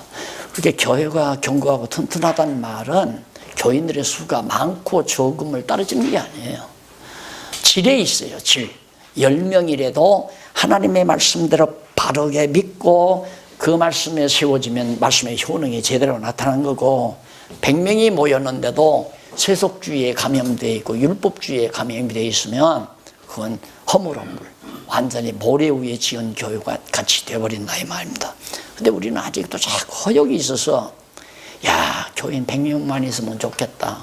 그렇게 교회가 견고하고 튼튼하다는 말은 교인들의 수가 많고 적음을 따르지는 게 아니에요. 질에 있어요. 질. 10명이라도 하나님의 말씀대로 바르게 믿고 그 말씀에 세워지면 말씀의 효능이 제대로 나타난 거고, 100명이 모였는데도 세속주의에 감염되어 있고 율법주의에 감염되어 있으면 그건 허물허물 완전히 모래 위에 지은 교회가 같이 되어버린다 이 말입니다. 근데 우리는 아직도 자꾸 허역이 있어서 야, 교인 100명만 있으면 좋겠다,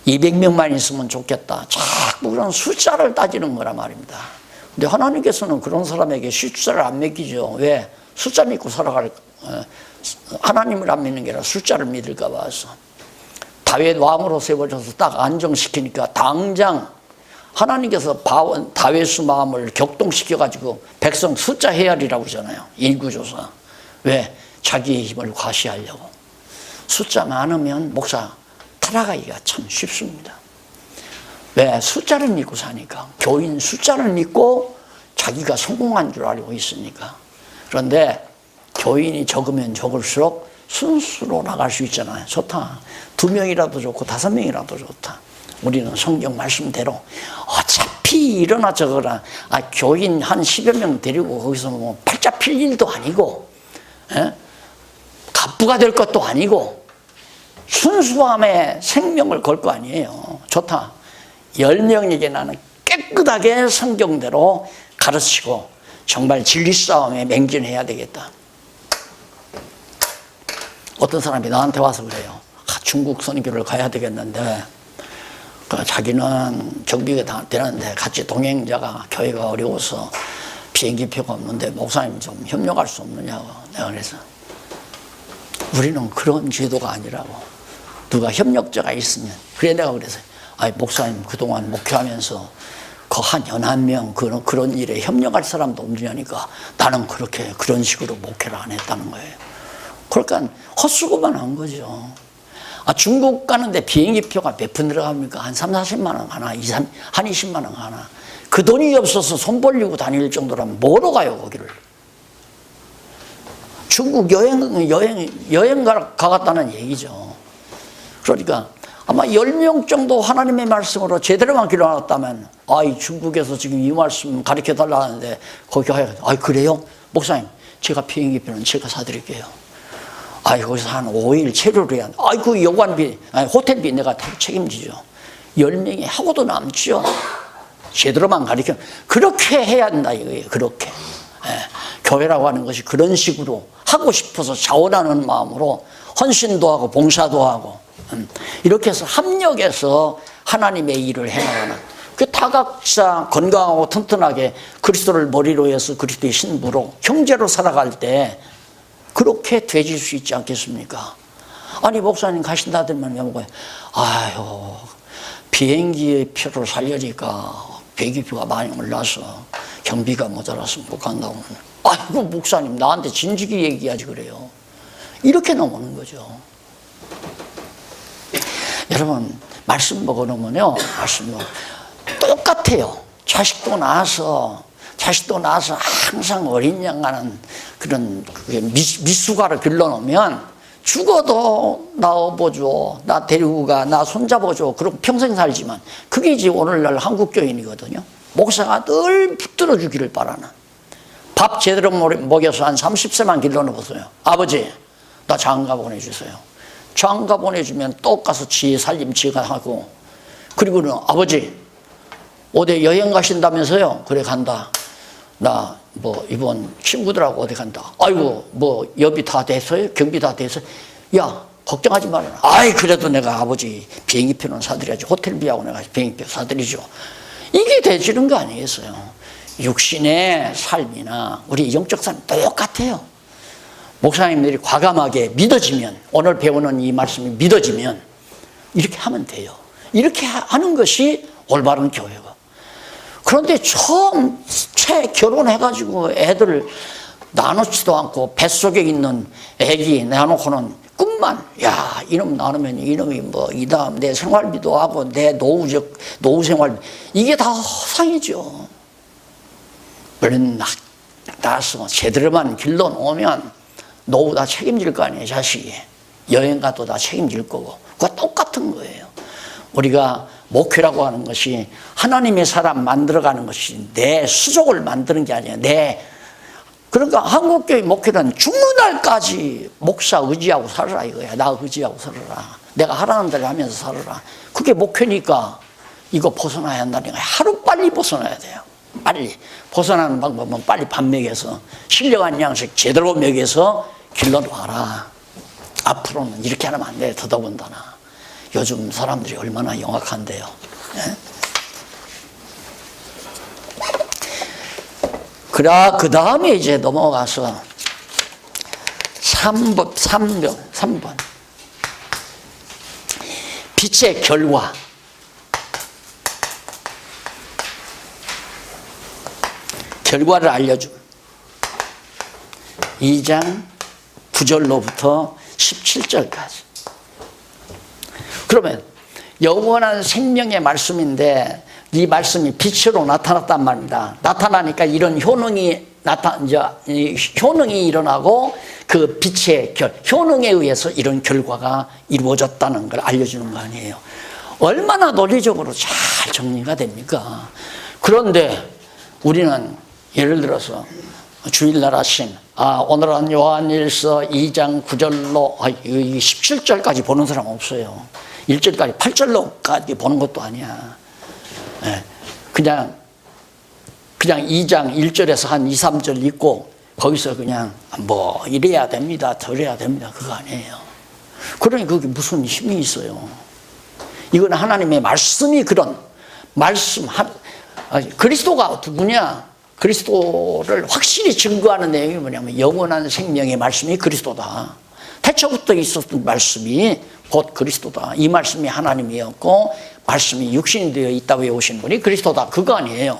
200명만 있으면 좋겠다, 자꾸 그런 숫자를 따지는 거란 말입니다. 근데 하나님께서는 그런 사람에게 숫자를 안 맡기죠. 왜? 숫자 믿고 살아갈, 하나님을 안 믿는 게 아니라 숫자를 믿을까 봐서. 다윗 왕으로 세워져서 딱 안정시키니까 당장 하나님께서 다윗의 마음을 격동시켜가지고 백성 숫자 헤아리라고 하잖아요. 인구조사. 왜? 자기의 힘을 과시하려고. 숫자 많으면 목사 타락하기가 참 쉽습니다. 왜? 숫자를 믿고 사니까. 교인 숫자를 믿고 자기가 성공한 줄 알고 있으니까. 그런데 교인이 적으면 적을수록 순수로 나갈 수 있잖아요. 좋다. 2명이라도 좋고 5명이라도 좋다. 우리는 성경 말씀대로 어차피 이러나 저거나 교인 한 10여 명 데리고 거기서 뭐 팔자 필 일도 아니고 갑부가 될 것도 아니고 순수함에 생명을 걸 거 아니에요. 좋다. 10명에게 나는 깨끗하게 성경대로 가르치고 정말 진리 싸움에 맹진해야 되겠다. 어떤 사람이 나한테 와서 그래요. 중국 선교를 가야 되겠는데 자기는 경비가 다 되는데 같이 동행자가 교회가 어려워서 비행기표가 없는데 목사님 좀 협력할 수 없느냐고. 내가 그래서 우리는 그런 제도가 아니라고. 누가 협력자가 있으면. 그래 내가 그래서 목사님 그동안 목회하면서 그 한 연 한 명 그런 일에 협력할 사람도 없느냐니까 나는 그런 식으로 목회를 안 했다는 거예요. 그러니까 헛수고만 한 거죠. 중국 가는데 비행기표가 몇 푼 들어갑니까? 한 3, 40만 원 하나, 한 20만 원 하나. 그 돈이 없어서 손 벌리고 다닐 정도라면 뭐로 가요, 거기를? 중국 여행 가갔다는 얘기죠. 그러니까 아마 10명 정도 하나님의 말씀으로 제대로만 길러놨다면 중국에서 지금 이 말씀 가르쳐달라 하는데 거기 가야 그래요? 목사님 제가 비행기표는 제가 사드릴게요. 거기서 한 5일 체류를 해야 돼. 그 여관비, 호텔비 내가 다 책임지죠. 10명이 하고도 남죠. 제대로만 가르쳐. 그렇게 해야 한다 이거예요. 그렇게. 교회라고 하는 것이 그런 식으로 하고 싶어서 자원하는 마음으로 헌신도 하고 봉사도 하고 이렇게 해서 합력해서 하나님의 일을 해나가는 그 다각자 건강하고 튼튼하게 그리스도를 머리로 해서 그리스도의 신부로 형제로 살아갈 때 그렇게 되질 수 있지 않겠습니까? 목사님 가신다더니 뭐고요? 비행기 표를 살려니까 비행기표가 많이 올라서 경비가 모자라서 못 간다고. 목사님 나한테 진즉이 얘기하지 그래요. 이렇게 넘어오는 거죠. 여러분 말씀 먹어놓으면요, 말씀 똑같아요. 자식도 낳아서 항상 어린 양가는 그런 미숙아를 길러놓으면 죽어도 낳아보죠, 나 데리고 가, 나 손잡아줘, 그럼 평생 살지만 그게 이제 오늘날 한국교인이거든요. 목사가 늘 붙들어 주기를 바라는. 밥 제대로 먹여서 한 30세만 길러놓으세요. 아버지 나 장가 보내주세요. 장가 보내주면 또 가서 지 살림 지가 하고, 그리고는 아버지 어디 여행 가신다면서요? 그래, 간다. 나 뭐 이번 친구들하고 어디 간다. 아이고 뭐 여비 다 됐어요? 경비 다 됐어요? 야, 걱정하지 말아라. 아이, 그래도 내가 아버지 비행기표는 사드려야지. 호텔비하고 내가 비행기표 사드리죠. 이게 되지는 거 아니겠어요? 육신의 삶이나 우리 영적 삶 똑같아요. 목사님들이 과감하게 믿어지면, 오늘 배우는 이 말씀이 믿어지면 이렇게 하면 돼요. 이렇게 하는 것이 올바른 교회가. 그런데 처음 결혼해가지고 애들 나누지도 않고 뱃속에 있는 애기 내놓고는 꿈만, 야, 이놈 나누면 이놈이 뭐 이 다음 내 생활비도 하고 내 노후 생활비, 이게 다 허상이죠. 물론 낳아서 제대로만 길러 놓으면 노후 다 책임질 거 아니에요. 자식이 여행 가도 다 책임질 거고, 그거 똑같은 거예요. 우리가 목회라고 하는 것이 하나님의 사람 만들어가는 것이 내 수족을 만드는 게 아니에요. 그러니까 한국교회 목회는 죽는 날까지 목사 의지하고 살아라 이거야. 나 의지하고 살아라. 내가 하라는 대로 하면서 살아라. 그게 목회니까 이거 벗어나야 한다니까. 하루빨리 벗어나야 돼요. 빨리. 벗어나는 방법은 빨리 밥 먹여서 신령한 양식 제대로 먹여서 길러놔라. 앞으로는 이렇게 하면 안 돼. 더더군다나 요즘 사람들이 얼마나 영악한데요. 네? 그 다음에 이제 넘어가서 3번. 빛의 결과. 결과를 알려줌. 2장 9절로부터 17절까지. 그러면 영원한 생명의 말씀인데 이 말씀이 빛으로 나타났단 말입니다. 나타나니까 이런 효능이 일어나고 그 빛의 효능에 의해서 이런 결과가 이루어졌다는 걸 알려주는 거 아니에요. 얼마나 논리적으로 잘 정리가 됩니까? 그런데 우리는 예를 들어서 주일날 아침, 오늘은 요한일서 2장 9절로 17절까지 보는 사람 없어요. 1절까지 8절로까지 보는 것도 아니야. 그냥 2장 1절에서 한 2, 3절 읽고 거기서 그냥 뭐 이래야 됩니다, 저래야 됩니다, 그거 아니에요. 그러니 그게 무슨 힘이 있어요. 이건 하나님의 말씀이 그런 말씀, 그리스도가 누구냐? 그리스도를 확실히 증거하는 내용이 뭐냐면 영원한 생명의 말씀이 그리스도다. 태초부터 있었던 말씀이 곧 그리스도다. 이 말씀이 하나님이었고 말씀이 육신이 되어 있다고 해오신 분이 그리스도다. 그거 아니에요.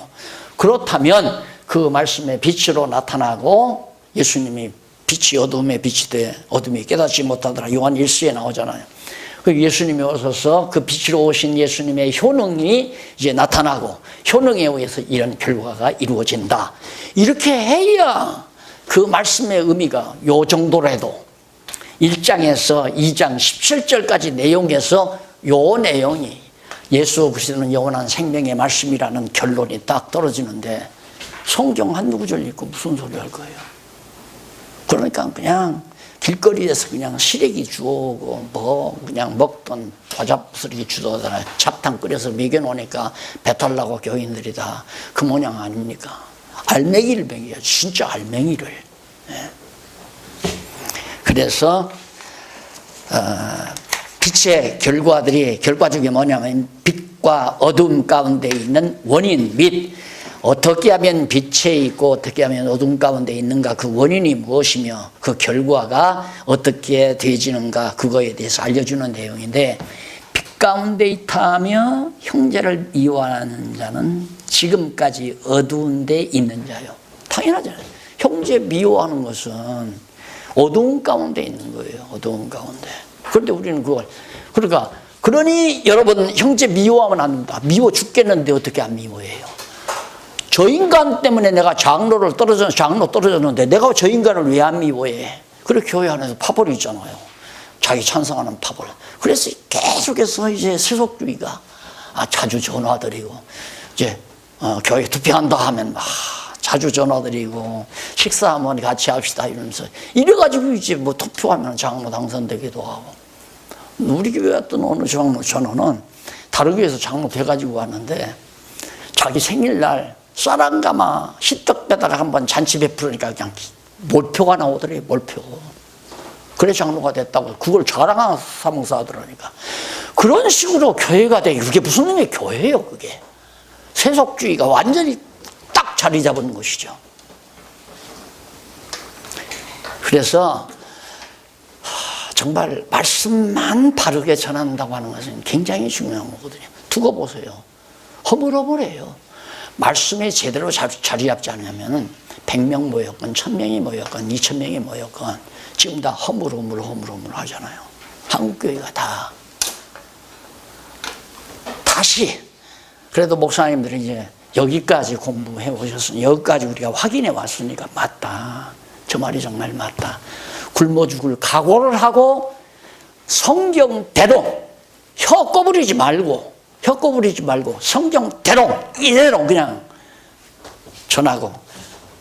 그렇다면 그 말씀의 빛으로 나타나고 예수님이 빛이 어둠에 빛이 돼 어둠이 깨닫지 못하더라. 요한 1서에 나오잖아요. 그 예수님이 오셔서 그 빛으로 오신 예수님의 효능이 이제 나타나고 효능에 의해서 이런 결과가 이루어진다. 이렇게 해야 그 말씀의 의미가 요 정도라도 1장에서 2장 17절까지 내용에서 요 내용이 예수 그리스도는 영원한 생명의 말씀이라는 결론이 딱 떨어지는데 성경 한두 구절 읽고 무슨 소리 할 거예요. 그러니까 그냥 길거리에서 그냥 시래기 주고 뭐 그냥 먹던 과자부스러기 주더라 잡탕 끓여서 먹여놓으니까 배탈 나고 교인들이 다 그 모양 아닙니까? 알맹이를 먹여요. 진짜 알맹이를. 그래서 빛의 결과적이 뭐냐면 빛과 어둠 가운데 있는 원인 및 어떻게 하면 빛에 있고 어떻게 하면 어둠 가운데 있는가 그 원인이 무엇이며 그 결과가 어떻게 되어지는가 그거에 대해서 알려주는 내용인데 빛 가운데 있다며 형제를 미워하는 자는 지금까지 어두운 데 있는 자요. 당연하잖아요. 형제 미워하는 것은 어두운 가운데 있는 거예요. 어두운 가운데. 그런데 우리는 그걸 그러니 여러분 형제 미워하면 안 된다. 미워 죽겠는데 어떻게 안 미워해요? 저 인간 때문에 내가 장로 떨어졌는데 내가 저 인간을 왜 안 미워해? 그래 교회 안에서 파벌이 있잖아요. 자기 찬성하는 파벌. 그래서 계속해서 이제 세속주의가 자주 전화드리고 이제 교회 투표한다 하면 자주 전화드리고 식사 한번 같이 합시다 이러면서 이래가지고 이제 뭐 투표하면 장로 당선되기도 하고. 우리 교회 왔던 어느 장로 전화는 다른 교회에서 장로 돼가지고 왔는데 자기 생일날 쌀한가마 시떡 빼다가 한번 잔치 베풀으니까 그냥 몰표가 나오더래. 몰표. 그래 장로가 됐다고. 그걸 자랑하는 사무사 하더라니까. 그런 식으로 교회가 돼. 그게 무슨 의미의 교회예요 그게. 세속주의가 완전히 딱 자리 잡은 것이죠. 그래서 정말 말씀만 바르게 전한다고 하는 것은 굉장히 중요한 거거든요. 두고 보세요. 허물허물해요. 말씀에 제대로 자리 잡지 않으면 100명 모였건 1000명이 모였건 2000명이 모였건 지금 다 허물허물 하잖아요. 한국교회가 다. 다시 그래도 목사님들이 이제 여기까지 공부해 오셨으니 여기까지 우리가 확인해 왔으니까 맞다. 저 말이 정말 맞다. 굶어 죽을 각오를 하고 성경대로 혀 꼬부리지 말고 성경대로 이대로 그냥 전하고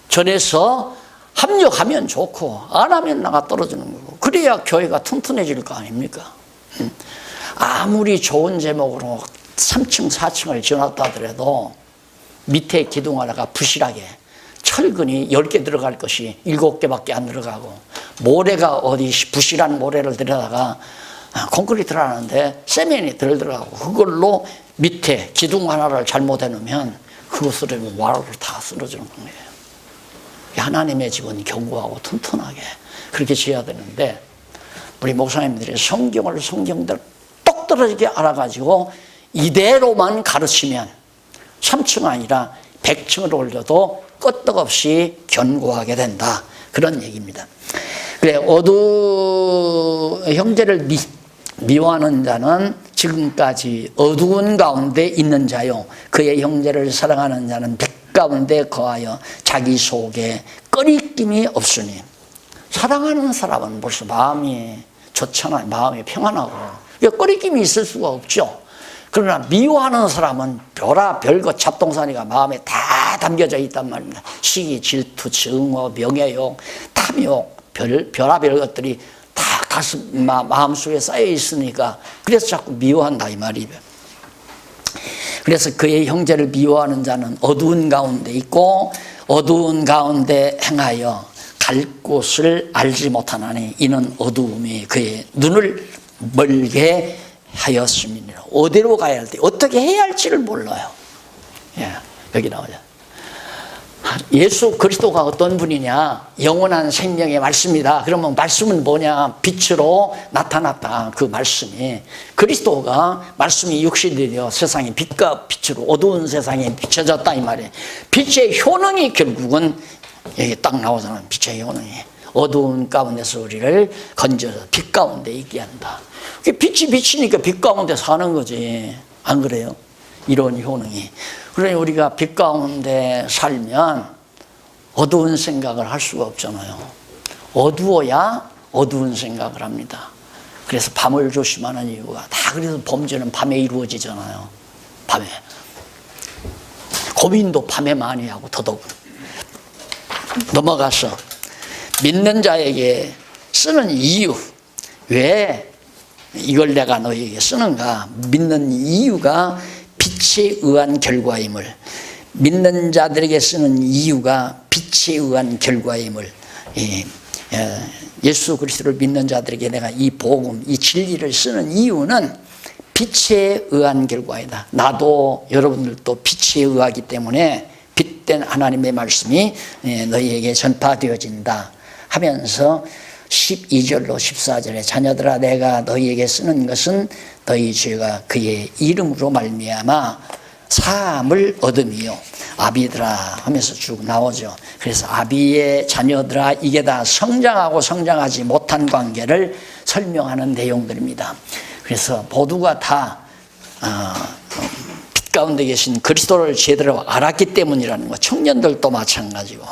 전해서 합력하면 좋고 안 하면 나가 떨어지는 거고 그래야 교회가 튼튼해질 거 아닙니까? 아무리 좋은 제목으로 3층 4층을 지어놨다 하더라도 밑에 기둥 하나가 부실하게 철근이 10개 들어갈 것이 7개밖에 안 들어가고 모래가 어디 부실한 모래를 들여다가 콘크리트를 하는데 세면이 덜 들어가고 그걸로 밑에 기둥 하나를 잘못해 놓으면 그것으로 와로로 다 쓰러지는 거예요. 하나님의 집은 견고하고 튼튼하게 그렇게 지어야 되는데 우리 목사님들이 성경을 성경대로 똑 떨어지게 알아가지고 이대로만 가르치면 3층 아니라 100층을 올려도 끄떡없이 견고하게 된다. 그런 얘기입니다. 그래, 형제를 미워하는 자는 지금까지 어두운 가운데 있는 자요. 그의 형제를 사랑하는 자는 빛 가운데 거하여 자기 속에 꺼리낌이 없으니. 사랑하는 사람은 벌써 마음이 좋잖아요. 마음이 평안하고. 꺼리낌이 있을 수가 없죠. 그러나 미워하는 사람은 별거 잡동사니가 마음에 다 담겨져 있단 말입니다. 시기, 질투, 증오, 명예욕, 탐욕, 별의별 것들이 다 가슴, 마음속에 쌓여 있으니까 그래서 자꾸 미워한다 이 말이에요. 그래서 그의 형제를 미워하는 자는 어두운 가운데 있고 어두운 가운데 행하여 갈 곳을 알지 못하나니 이는 어두움이 그의 눈을 멀게 하였음이니라. 어디로 가야 할지 어떻게 해야 할지를 몰라요. 예, 여기 나오죠. 예수 그리스도가 어떤 분이냐? 영원한 생명의 말씀이다. 그러면 말씀은 뭐냐? 빛으로 나타났다. 그 말씀이 그리스도가 말씀이 육신되어 세상의 빛과 빛으로 어두운 세상에 비춰졌다 이 말이에요. 빛의 효능이 결국은 여기 딱 나오잖아요. 빛의 효능이 어두운 가운데서 우리를 건져서 빛 가운데 있게 한다. 빛이 비치니까 빛 가운데 사는 거지. 안 그래요? 이런 효능이. 그러니 우리가 빛 가운데 살면 어두운 생각을 할 수가 없잖아요. 어두워야 어두운 생각을 합니다. 그래서 밤을 조심하는 이유가 다 그래서 범죄는 밤에 이루어지잖아요. 밤에. 고민도 밤에 많이 하고 더더욱. 넘어가서 믿는 자에게 쓰는 이유. 왜 이걸 내가 너에게 쓰는가? 믿는 이유가 빛에 의한 결과임을, 믿는 자들에게 쓰는 이유가 빛에 의한 결과임을, 예수 그리스도를 믿는 자들에게 내가 이 복음, 이 진리를 쓰는 이유는 빛에 의한 결과이다. 나도 여러분들도 빛에 의하기 때문에 빛된 하나님의 말씀이 너희에게 전파되어진다 하면서 12절로 14절에 자녀들아 내가 너희에게 쓰는 것은 너희 죄가 그의 이름으로 말미암아 사함을 얻음이요 아비들아 하면서 쭉 나오죠. 그래서 아비의 자녀들아 이게 다 성장하고 성장하지 못한 관계를 설명하는 내용들입니다. 그래서 모두가 다 빛 가운데 계신 그리스도를 제대로 알았기 때문이라는 거. 청년들도 마찬가지고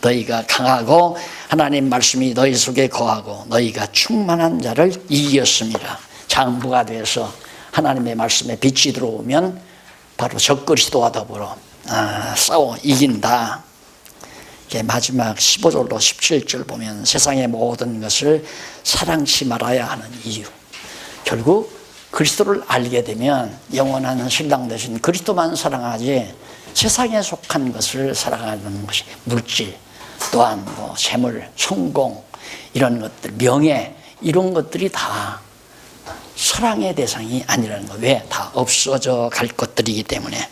너희가 강하고 하나님 말씀이 너희 속에 거하고 너희가 충만한 자를 이겼습니다. 장부가 돼서 하나님의 말씀에 빛이 들어오면 바로 적그리스도와 더불어 싸워 이긴다. 마지막 15절로 17절 보면 세상의 모든 것을 사랑치 말아야 하는 이유. 결국 그리스도를 알게 되면 영원한 신랑 되신 그리스도만 사랑하지 세상에 속한 것을 사랑하는 것이 물질, 또한 뭐 재물, 성공 이런 것들, 명예 이런 것들이 다 사랑의 대상이 아니라는 거. 왜? 다 없어져 갈 것들이기 때문에.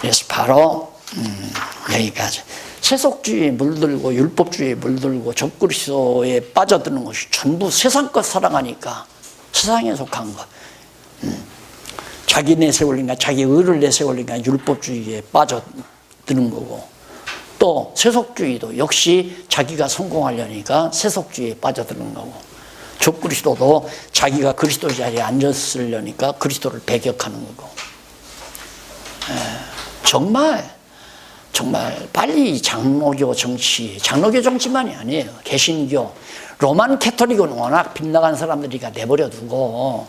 그래서 바로 여기까지. 세속주의에 물들고 율법주의에 물들고 적그리스도에 빠져드는 것이 전부 세상 것 사랑하니까 세상에 속한 것. 자기 내세울리니까 자기 의를 내세울리니까 율법주의에 빠져드는 거고, 또 세속주의도 역시 자기가 성공하려니까 세속주의에 빠져드는 거고, 적그리스도도 자기가 그리스도 자리에 앉았으려니까 그리스도를 배격하는 거고. 정말 빨리 장로교 정치만이 아니에요. 개신교, 로만 캐토릭은 워낙 빗나간 사람들이니까 내버려 두고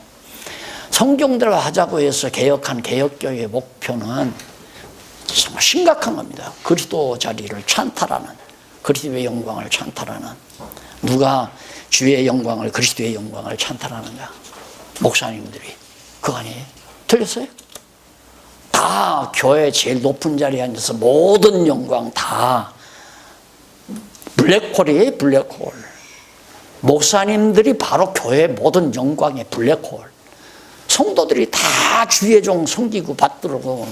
성경대로 하자고 해서 개혁한 개혁교회의 목표는 정말 심각한 겁니다. 그리스도 자리를 찬탈하는, 그리스도의 영광을 찬탈하는. 누가 주의 영광을, 그리스도의 영광을 찬탈하는가? 목사님들이. 그거 아니에요? 틀렸어요? 다 교회 제일 높은 자리에 앉아서 모든 영광 다 블랙홀이에요. 블랙홀. 목사님들이 바로 교회 모든 영광의 블랙홀. 성도들이 다 주의 종 섬기고 받들고,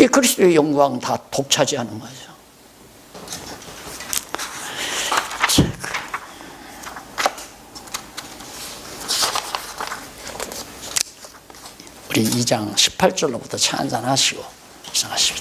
이 그리스도의 영광 다 독차지하는 거죠. 우리 2장 18절로부터 찬양하시고 시작하십시다.